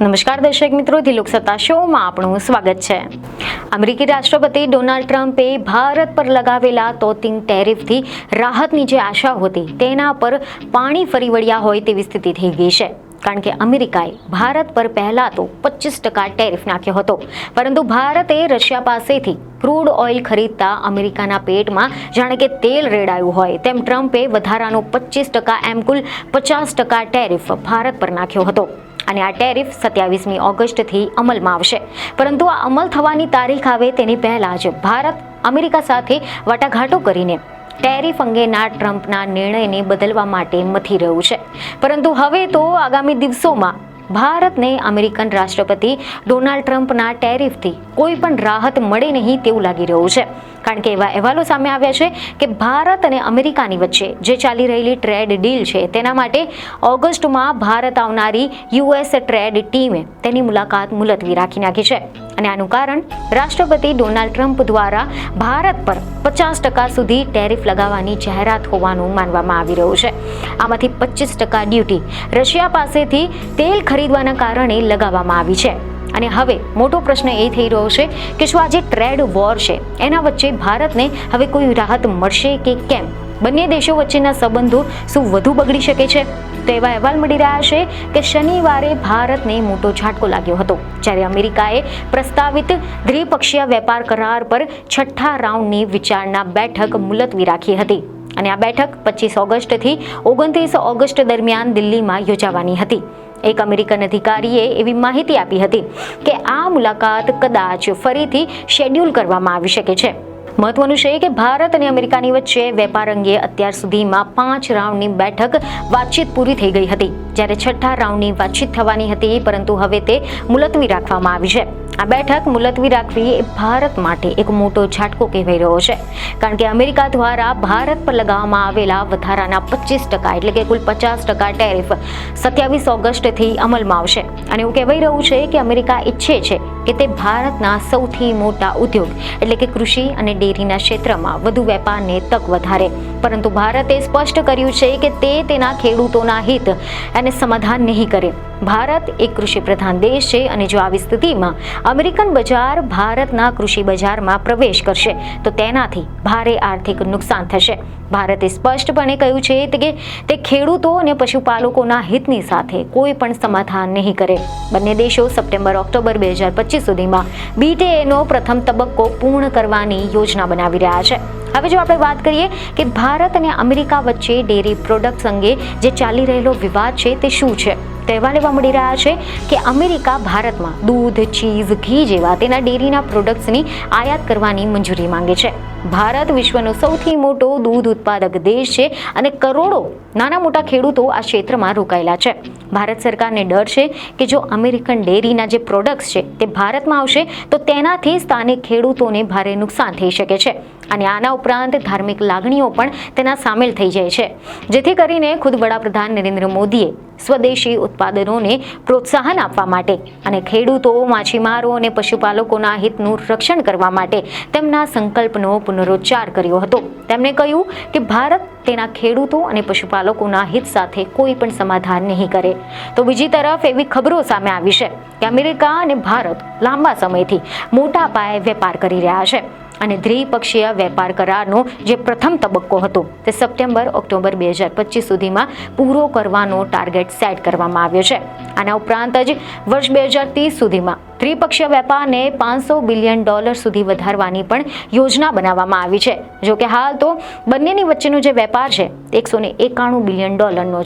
નમસ્કાર દર્શક મિત્રો, ધી લોકસત્તા શોમાં આપણું સ્વાગત છે. અમેરિકી રાષ્ટ્રપતિ ડોનાલ્ડ ટ્રમ્પે ભારત પર લગાવેલા તોતિંગ ટેરિફથી રાહતની જે આશા હતી તેના પર પાણી ફરી વળ્યા હોય તેવી સ્થિતિ થઈ ગઈ છે. કારણ કે અમેરિકાએ ભારત પર પહેલા તો 25% ટેરિફ નાખ્યો હતો, પરંતુ ભારતે રશિયા પાસેથી ક્રૂડ ઓઇલ ખરીદતા અમેરિકાના પેટમાં જાણે કે તેલ રેડાયું હોય તેમ ટ્રમ્પે વધારાનો 25% એમ કુલ 50% ટેરિફ ભારત પર નાખ્યો હતો. અને આ ટેરિફ 27મી ઓગસ્ટથી અમલમાં આવશે. પરંતુ આ અમલ થવાની તારીખ આવે તેની પહેલા જ ભારત અમેરિકા સાથે વાટાઘાટો કરીને ટેરિફ અંગેના ટ્રમ્પના નિર્ણયને બદલવા માટે મથી રહ્યું છે. પરંતુ હવે તો આગામી દિવસોમાં ભારતને અમેરિકન રાષ્ટ્રપતિ ડોનાલ્ડ ટ્રમ્પના ટેરિફથી કોઈ પણ રાહત મળે નહીં તેવું લાગી રહ્યું છે. કારણ કે એવા અહેવાલો સામે આવ્યા છે કે ભારત અને અમેરિકાની વચ્ચે જે ચાલી રહેલી ટ્રેડ ડીલ છે તેના માટે ઓગસ્ટમાં ભારત આવનારી યુએસ ટ્રેડ ટીમે તેની મુલાકાત મુલતવી રાખી નાખી છે. અને આનું કારણ રાષ્ટ્રપતિ ડોનાલ્ડ ટ્રમ્પ દ્વારા ભારત પર 50% સુધી ટેરિફ લગાવવાની જાહેરાત હોવાનું માનવામાં આવી રહ્યું છે. આમાંથી 25% ડ્યુટી રશિયા પાસેથી તેલ ખરીદવાના કારણે લગાવવામાં આવી છે. અને હવે મોટો પ્રશ્ન એ થઈ રહ્યો છે કે શું આ જે ટ્રેડ વોર છે એના વચ્ચે ભારતને હવે કોઈ રાહત મળશે કે કેમ? બંને દેશો વચ્ચેના સંબંધો શું વધુ બગડી શકે છે? તો એવા અહેવાલ મળી રહ્યા છે કે શનિવારે ભારતને મોટો ઝાટકો લાગ્યો હતો જ્યારે અમેરિકાએ પ્રસ્તાવિત દ્વિપક્ષીય વેપાર કરાર પર છઠ્ઠા રાઉન્ડની વિચારણા બેઠક મુલતવી રાખી હતી. અને આ બેઠક 25 ઓગસ્ટથી 29 ઓગસ્ટ દરમિયાન દિલ્હીમાં યોજાવાની હતી. એક અમેરિકન અધિકારીએ એવી માહિતી આપી હતી કે આ મુલાકાત કદાચ ફરીથી શેડ્યુલ કરવામાં આવી શકે છે. મહત્વનું છે કે ભારત અને અમેરિકાની વચ્ચે વેપાર અંગે અત્યાર સુધીમાં 5 રાઉન્ડની બેઠક વાતચીત પૂરી થઈ ગઈ હતી, જ્યારે છઠ્ઠા રાઉન્ડની વાતચીત થવાની હતી, પરંતુ હવે તે મુલતવી રાખવામાં આવી છે. આ બેઠક મુલતવી રાખવી એ ભારત માટે એક મોટો ઝાટકો કહેવાઈ રહ્યો છે. કારણ કે અમેરિકા દ્વારા ભારત પર લગાવવામાં આવેલા વધારાના 25% એટલે કે કુલ 50% ટેરિફ 27 ઓગસ્ટથી અમલમાં આવશે. અને એવું કહેવાઈ રહ્યું છે કે અમેરિકા ઈચ્છે છે કે તે ભારતના સૌથી મોટા ઉદ્યોગ એટલે કે કૃષિ અને ડેરીના ક્ષેત્રમાં વધુ વેપારને તક વધારે. પરંતુ ભારતે સ્પષ્ટ કર્યું છે કે તે તેના ખેડૂતોના હિત અને સમાધાન નહીં કરે. ભારત એક કૃષિ પ્રધાન દેશ છે અને જો આવી સ્થિતિમાં અમેરિકન બજાર ભારતના કૃષિ બજારમાં પ્રવેશ કરશે તો તેનાથી ભારે આર્થિક નુકસાન થશે. ભારતે સ્પષ્ટપણે કહ્યું છે કે તે ખેડૂતો અને પશુપાલકોના હિતની સાથે કોઈ પણ સમાધાન નહીં કરે. બંને દેશો સપ્ટેમ્બર-ઓક્ટોબર 2025 સુધીમાં BTAનો પ્રથમ તબક્કો પૂર્ણ કરવાની યોજના બનાવી રહ્યા છે. હવે જો આપણે વાત કરીએ કે ભારત અને અમેરિકા વચ્ચે ડેરી પ્રોડક્ટ્સ અંગે જે ચાલી રહેલો વિવાદ છે તે શું છે? કહેવા લેવા મળી રહ્યા છે કે અમેરિકા ભારતમાં દૂધ, ચીઝ, ઘી જેવા તેના ડેરીના પ્રોડક્ટ્સની આયાત કરવાની મંજૂરી માંગે છે. ભારત વિશ્વનો સૌથી મોટો દૂધ ઉત્પાદક દેશ છે અને કરોડો નાના મોટા ખેડૂતો આ ક્ષેત્રમાં રોકાયેલા છે. ભારત સરકારને ડર છે કે જો અમેરિકન ડેરીના જે પ્રોડક્ટ્સ છે તે ભારતમાં આવશે તો તેનાથી સ્થાનિક ખેડૂતોને ભારે નુકસાન થઈ શકે છે. અને આના ઉપરાંત ધાર્મિક લાગણીઓ પણ તેના સામેલ થઈ જાય છે, જેથી કરીને ખુદ વડાપ્રધાન નરેન્દ્ર મોદીએ સ્વદેશી ઉત્પાદનોને પ્રોત્સાહન આપવા માટે અને ખેડૂતો, માછીમારો અને પશુપાલકોના હિતનું રક્ષણ કરવા માટે તેમના સંકલ્પનો પુનરોચ્ચાર કર્યો હતો. તેમણે કહ્યું કે ભારત તેના ખેડૂતો અને પશુપાલકોના હિત સાથે કોઈ પણ સમાધાન નહીં કરે. તો બીજી તરફ એવી ખબરો સામે આવી છે કે અમેરિકા અને ભારત લાંબા સમયથી મોટા પાયે વેપાર કરી રહ્યા છે. અને દ્વિપક્ષીય વેપાર કરારનો જે પ્રથમ તબક્કો હતો તે સપ્ટેમ્બર-ઓક્ટોબર 2025 સુધીમાં પૂરો કરવાનો ટાર્ગેટ સેટ કરવામાં આવ્યો છે. આના ઉપરાંત જ વર્ષ 2030 સુધીમાં દ્વિપક્ષીય વેપારને $500 બિલિયન સુધી વધારવાની પણ યોજના બનાવવામાં આવી છે. જોકે હાલ તો બંનેની વચ્ચેનો જે વેપાર છે $191 બિલિયન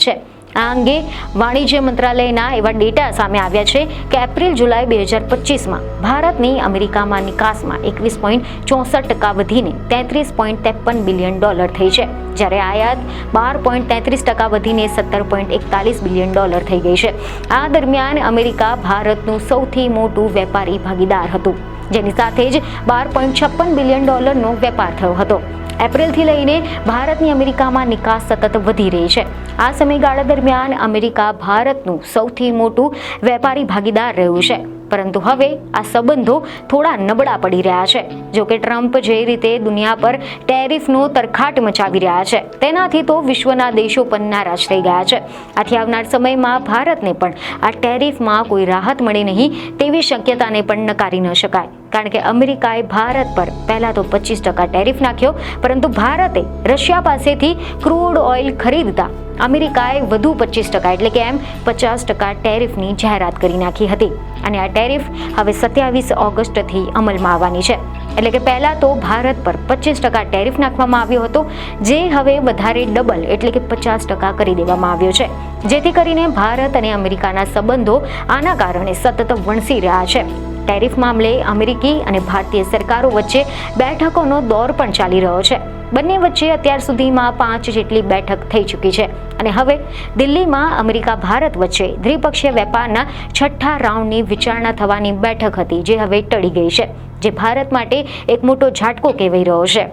છે. આ અંગે વાણિજ્ય મંત્રાલયના એવા ડેટા સામે આવ્યા છે કે એપ્રિલ-જુલાઈ 2025માં ભારતની અમેરિકામાં નિકાસમાં 21.64% વધીને $33.53 બિલિયન થઈ છે, જ્યારે આયાત 12.33% વધીને $17.41 બિલિયન થઈ ગઈ છે. આ દરમિયાન અમેરિકા ભારતનું સૌથી મોટું વેપારી ભાગીદાર હતું, જેની સાથે જ $12.56 બિલિયન વેપાર થયો હતો. એપ્રિલથી લઈને ભારતની અમેરિકામાં નિકાસ સતત વધી રહી છે. આ સમયગાળા દરમિયાન અમેરિકા ભારતનું સૌથી મોટું વેપારી ભાગીદાર રહ્યું છે. પરંતુ હવે આ સંબંધો થોડા નબળા પડી રહ્યા છે. જો કે ટ્રમ્પ જે રીતે દુનિયા પર ટેરિફનો તરખાટ મચાવી રહ્યા છે તેનાથી તો વિશ્વના દેશો પણ નારાજ થઈ ગયા છે. આથી આવનાર સમયમાં ભારતને પણ આ ટેરિફમાં કોઈ રાહત મળે નહીં તેવી શક્યતાને પણ નકારી ન શકાય. કારણ કે અમેરિકાએ ભારત પર પહેલા તો 25% ટેરિફ નાખ્યો, પરંતુ ભારતે રશિયા પાસેથી ક્રૂડ ઓઇલ ખરીદતા અમેરિકાએ વધુ 25% એટલે કે એમ 50% ટેરિફની જાહેરાત કરી નાખી હતી. અને આ ટેરિફ હવે 27 ઓગસ્ટથી અમલમાં આવવાની છે. એટલે કે પહેલા તો ભારત પર 25% ટેરિફ નાખવામાં આવ્યો હતો, જે હવે વધારે ડબલ એટલે કે 50% કરી દેવામાં આવ્યો છે. જેથી કરીને ભારત અને અમેરિકાના સંબંધો આના કારણે સતત વણસી રહ્યા છે. ટેરિફ મામલે અમેરિકી અને ભારતીય સરકારો વચ્ચે બેઠકોનો દોર પણ ચાલી રહ્યો છે. બંને વચ્ચે અત્યાર સુધીમાં 5 જેટલી બેઠક થઈ ચૂકી છે. અને હવે દિલ્હીમાં અમેરિકા ભારત વચ્ચે દ્વિપક્ષીય વેપારના 6થા રાઉન્ડની વિચારણા થવાની બેઠક હતી, જે હવે ટળી ગઈ છે, જે ભારત માટે એક મોટો ઝાટકો કહેવાઈ રહ્યો છે.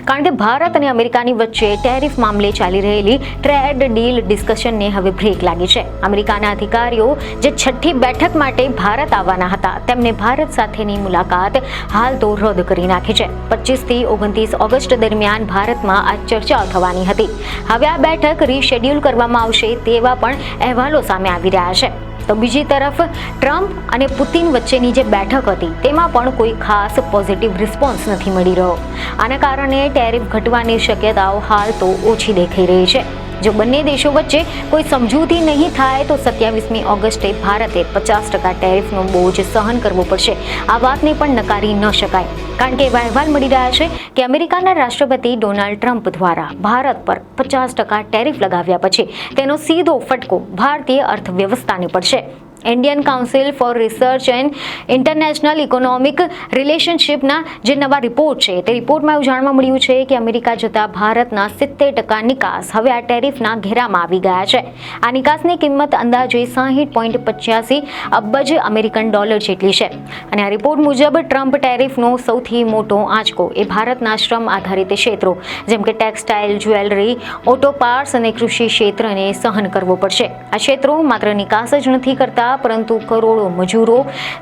કારણ કે ભારત અને અમેરિકાની વચ્ચે ટેરિફ મામલે ચાલી રહેલી ટ્રેડ ડીલ ડિસ્કશનને હવે બ્રેક લાગી છે. અમેરિકાના અધિકારીઓ જે 6ઠ્ઠી બેઠક માટે ભારત આવવાના હતા તેમને ભારત સાથેની મુલાકાત હાલ તો રદ કરી નાખી છે. 25 થી 29 ઓગસ્ટ દરમિયાન ભારતમાં આ ચર્ચાઓ થવાની હતી. હવે આ બેઠક રીશેડ્યુલ કરવામાં આવશે તેવા પણ અહેવાલો સામે આવી રહ્યા છે. તો બીજી તરફ ટ્રમ્પ અને પુતિન વચ્ચેની જે બેઠક હતી તેમાં પણ કોઈ ખાસ પોઝિટિવ રિસ્પોન્સ નથી મળી રહ્યો. આના કારણે ટેરિફ ઘટવાની શક્યતાઓ હાલ તો ઓછી દેખાઈ રહી છે. જો બંને દેશો વચ્ચે કોઈ સમજૂતી નહીં થાય તો 27મી ઓગસ્ટે ભારતે 50% ટેરિફનો બોજ સહન કરવો પડશે. આ વાતને પણ નકારી ન શકાય. કારણ કે એવા અહેવાલ મળી રહ્યા છે કે અમેરિકાના રાષ્ટ્રપતિ ડોનાલ્ડ ટ્રમ્પ દ્વારા ભારત પર 50% ટેરિફ લગાવ્યા પછી તેનો સીધો ફટકો ભારતીય અર્થવ્યવસ્થાને પડશે. Indian council for research and international economic રિલેશનશિપના જે નવા રિપોર્ટ છે તે રિપોર્ટમાં એવું જાણવા મળ્યું છે કે અમેરિકા જતા ભારતના 70% નિકાસ હવે આ ટેરિફના ઘેરામાં આવી ગયા છે. આ નિકાસની કિંમત અંદાજે 60.85 અબજ અમેરિકન ડોલર જેટલી છે. અને આ રિપોર્ટ મુજબ ટ્રમ્પ ટેરિફનો સૌથી મોટો આંચકો એ ભારતના શ્રમ આધારિત ક્ષેત્રો જેમ કે ટેક્સટાઇલ, જ્વેલરી, ઓટો પાર્ટ્સ અને કૃષિ ક્ષેત્રને સહન કરવો પડશે. આ ક્ષેત્રો માત્ર નિકાસ જ નથી કરતા, પરંતુ કરોડો મજૂરો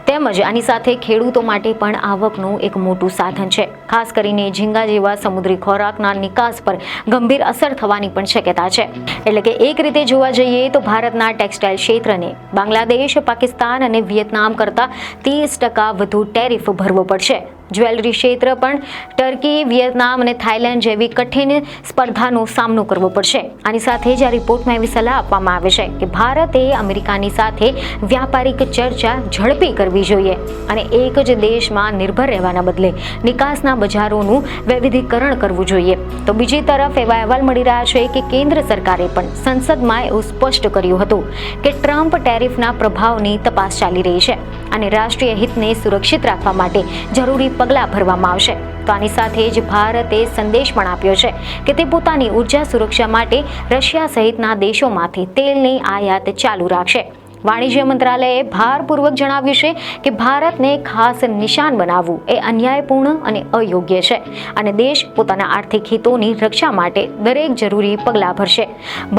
તેમજ આની સાથે ખેડૂતો માટે પણ આવકનું એક મોટું સાધન છે. ખાસ કરીને ઝીંગા જેવા સમુદ્રી ખોરાકના નિકાસ પર ગંભીર અસર થવાની પણ શક્યતા છે. એટલે કે એક રીતે જોવા જઈએ તો ભારતના ટેક્સટાઇલ ક્ષેત્રને બાંગ્લાદેશ, પાકિસ્તાન અને વિયેતનામ કરતાં 30% વધુ ટેરિફ ભરવો પડશે. જ્વેલરી ક્ષેત્ર પણ ટર્કી, વિયેતનામ અને થાઇલેન્ડ જેવી કઠિન સ્પર્ધાનો સામનો કરવો પડશે. આની સાથે જ આ રિપોર્ટમાં એવી સલાહ આપવામાં આવે છે કે ભારતે અમેરિકાની સાથે વ્યાપારિક ચર્ચા ઝડપી કરવી જોઈએ અને એક જ દેશમાં નિર્ભર રહેવાના બદલે નિકાસના બજારોનું વૈવિધ્યીકરણ કરવું જોઈએ. તો બીજી તરફ એવા અહેવાલ મળી રહ્યા છે કે કેન્દ્ર સરકારે પણ સંસદમાં એવું સ્પષ્ટ કર્યું હતું કે ટ્રમ્પ ટેરિફના પ્રભાવની તપાસ ચાલી રહી છે અને રાષ્ટ્રીય હિતને સુરક્ષિત રાખવા માટે જરૂરી પગલાં ભરવામાં આવશે. તો આની સાથે જ ભારતે સંદેશ પણ આપ્યો છે કે તે પોતાની ઉર્જા સુરક્ષા માટે રશિયા સહિતના દેશોમાંથી તેલની આયાત ચાલુ રાખશે. વાણિજ્ય મંત્રાલયે ભારપૂર્વક જણાવ્યું છે કે ભારતને ખાસ નિશાન બનાવવું એ અન્યાયપૂર્ણ અને અયોગ્ય છે અને દેશ પોતાના આર્થિક હિતોની રક્ષા માટે દરેક જરૂરી પગલાં ભરશે.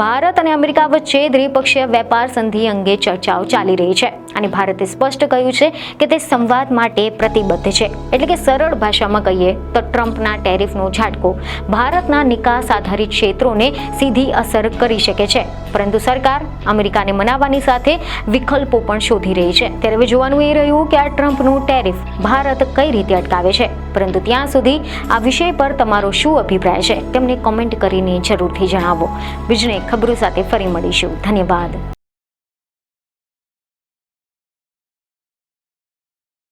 ભારત અને અમેરિકા વચ્ચે દ્વિપક્ષીય વેપાર સંધિ અંગે ચર્ચાઓ ચાલી રહી છે અને ભારતે સ્પષ્ટ કહ્યું છે કે તે સંવાદ માટે પ્રતિબદ્ધ છે. એટલે કે સરળ ભાષામાં કહીએ તો ટ્રમ્પના ટેરિફનો ઝાટકો ભારતના નિકાસ આધારિત ક્ષેત્રોને સીધી અસર કરી શકે છે, પરંતુ સરકાર અમેરિકાને મનાવવાની સાથે વિકલ્પો પણ શોધી રહી છે. ત્યારે હવે જોવાનું એ રહ્યું કે આ ટ્રમ્પનું ટેરિફ ભારત કઈ રીતે અટકાવે છે. પરંતુ ત્યાં સુધી આ વિષય પર તમારો શું અભિપ્રાય છે તેમને કોમેન્ટ કરીને જરૂરથી જણાવો. બીજને ખબરો સાથે ફરી મળીશું. ધન્યવાદ.